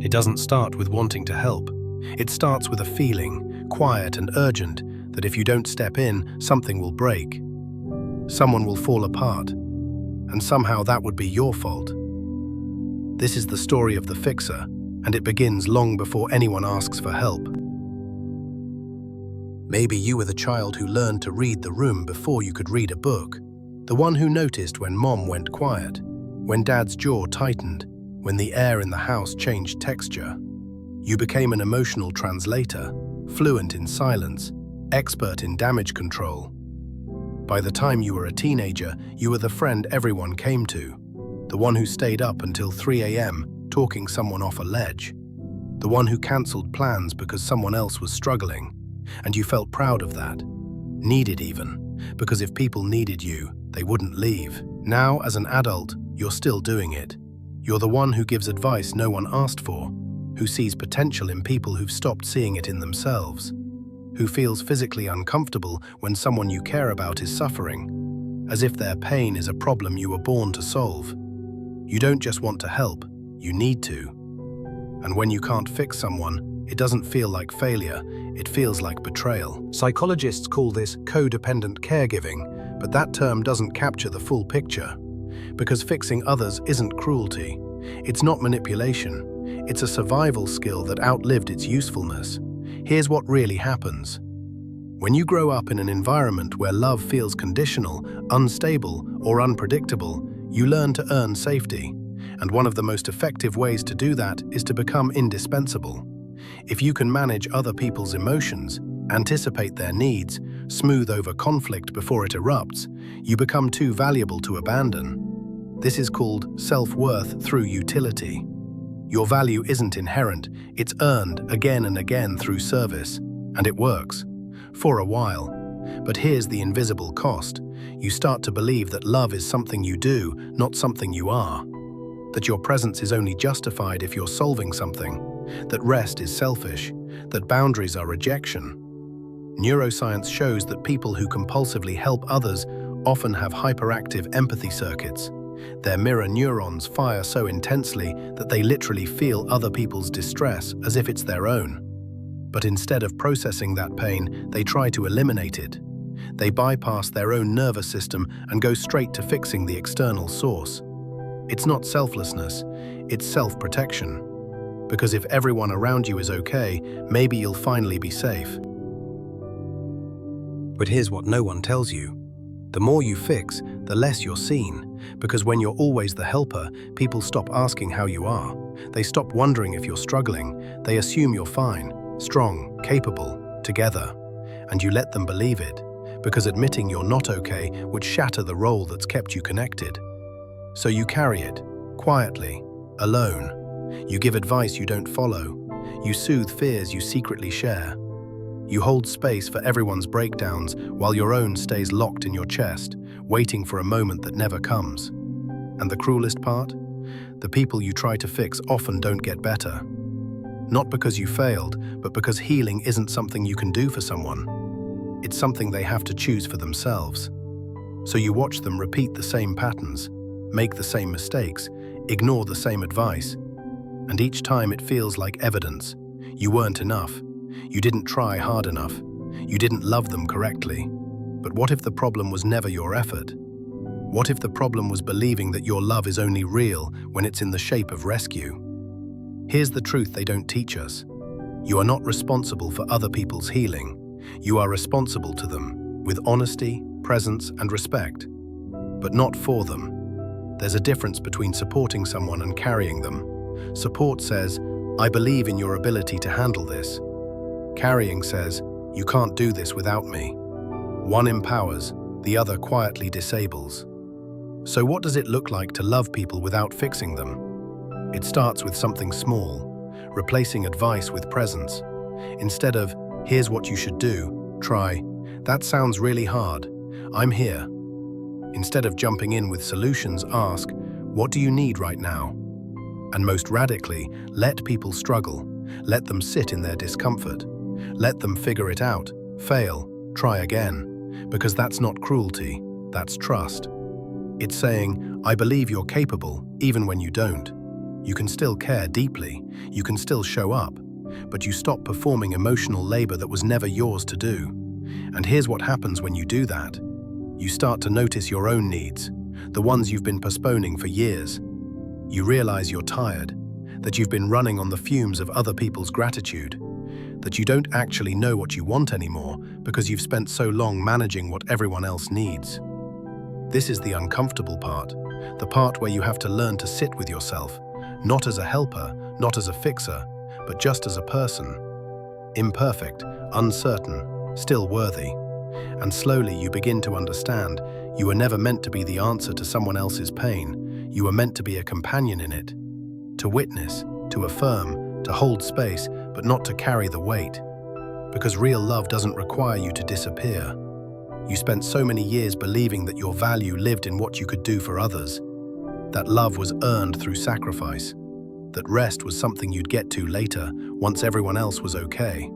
It doesn't start with wanting to help. It starts with a feeling, quiet and urgent, that if you don't step in, something will break. Someone will fall apart, and somehow that would be your fault. This is the story of the fixer, and it begins long before anyone asks for help. Maybe you were the child who learned to read the room before you could read a book, the one who noticed when mom went quiet, when dad's jaw tightened, when the air in the house changed texture. You became an emotional translator, fluent in silence, expert in damage control. By the time you were a teenager, you were the friend everyone came to, the one who stayed up until 3 a.m. talking someone off a ledge, the one who cancelled plans because someone else was struggling, and you felt proud of that, needed even, because if people needed you, they wouldn't leave. Now, as an adult, you're still doing it. You're the one who gives advice no one asked for, who sees potential in people who've stopped seeing it in themselves, who feels physically uncomfortable when someone you care about is suffering, as if their pain is a problem you were born to solve. You don't just want to help, you need to. And when you can't fix someone, it doesn't feel like failure, it feels like betrayal. Psychologists call this codependent caregiving, but that term doesn't capture the full picture. Because fixing others isn't cruelty. It's not manipulation. It's a survival skill that outlived its usefulness. Here's what really happens. When you grow up in an environment where love feels conditional, unstable, or unpredictable, you learn to earn safety. And one of the most effective ways to do that is to become indispensable. If you can manage other people's emotions, anticipate their needs, smooth over conflict before it erupts, you become too valuable to abandon. This is called self-worth through utility. Your value isn't inherent, it's earned again and again through service, and it works. For a while. But here's the invisible cost. You start to believe that love is something you do, not something you are. That your presence is only justified if you're solving something. That rest is selfish. That boundaries are rejection. Neuroscience shows that people who compulsively help others often have hyperactive empathy circuits. Their mirror neurons fire so intensely that they literally feel other people's distress as if it's their own. But instead of processing that pain, they try to eliminate it. They bypass their own nervous system and go straight to fixing the external source. It's not selflessness, it's self-protection. Because if everyone around you is okay, maybe you'll finally be safe. But here's what no one tells you. The more you fix, the less you're seen. Because when you're always the helper, people stop asking how you are. They stop wondering if you're struggling. They assume you're fine, strong, capable, together. And you let them believe it. Because admitting you're not okay would shatter the role that's kept you connected. So you carry it, quietly, alone. You give advice you don't follow. You soothe fears you secretly share. You hold space for everyone's breakdowns while your own stays locked in your chest, waiting for a moment that never comes. And the cruelest part? The people you try to fix often don't get better. Not because you failed, but because healing isn't something you can do for someone. It's something they have to choose for themselves. So you watch them repeat the same patterns, make the same mistakes, ignore the same advice. And each time it feels like evidence. You weren't enough. You didn't try hard enough. You didn't love them correctly. But what if the problem was never your effort? What if the problem was believing that your love is only real when it's in the shape of rescue? Here's the truth they don't teach us. You are not responsible for other people's healing. You are responsible to them, with honesty, presence, and respect. But not for them. There's a difference between supporting someone and carrying them. Support says, I believe in your ability to handle this. Carrying says, you can't do this without me. One empowers, the other quietly disables. So what does it look like to love people without fixing them? It starts with something small, replacing advice with presence. Instead of, here's what you should do, try, that sounds really hard, I'm here. Instead of jumping in with solutions, ask, what do you need right now? And most radically, let people struggle. Let them sit in their discomfort. Let them figure it out, fail, try again. Because that's not cruelty, that's trust. It's saying, I believe you're capable, even when you don't. You can still care deeply, you can still show up, but you stop performing emotional labor that was never yours to do. And here's what happens when you do that. You start to notice your own needs, the ones you've been postponing for years. You realize you're tired, that you've been running on the fumes of other people's gratitude, that you don't actually know what you want anymore because you've spent so long managing what everyone else needs. This is the uncomfortable part, the part where you have to learn to sit with yourself, not as a helper, not as a fixer, but just as a person. Imperfect, uncertain, still worthy. And slowly you begin to understand you were never meant to be the answer to someone else's pain. You were meant to be a companion in it, to witness, to affirm, to hold space, but not to carry the weight. Because real love doesn't require you to disappear. You spent so many years believing that your value lived in what you could do for others, that love was earned through sacrifice, that rest was something you'd get to later, once everyone else was okay.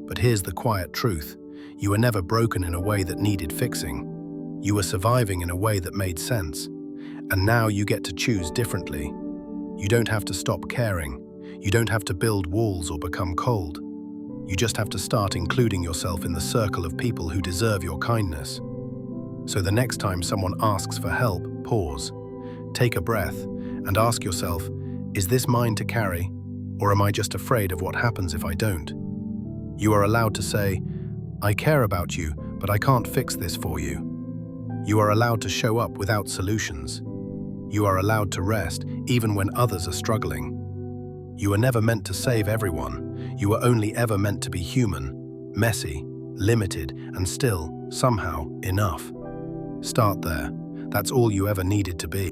But here's the quiet truth. You were never broken in a way that needed fixing. You were surviving in a way that made sense. And now you get to choose differently. You don't have to stop caring. You don't have to build walls or become cold. You just have to start including yourself in the circle of people who deserve your kindness. So the next time someone asks for help, pause, take a breath, and ask yourself, is this mine to carry, or am I just afraid of what happens if I don't? You are allowed to say, I care about you, but I can't fix this for you. You are allowed to show up without solutions. You are allowed to rest, even when others are struggling. You were never meant to save everyone. You were only ever meant to be human, messy, limited, and still, somehow, enough. Start there. That's all you ever needed to be.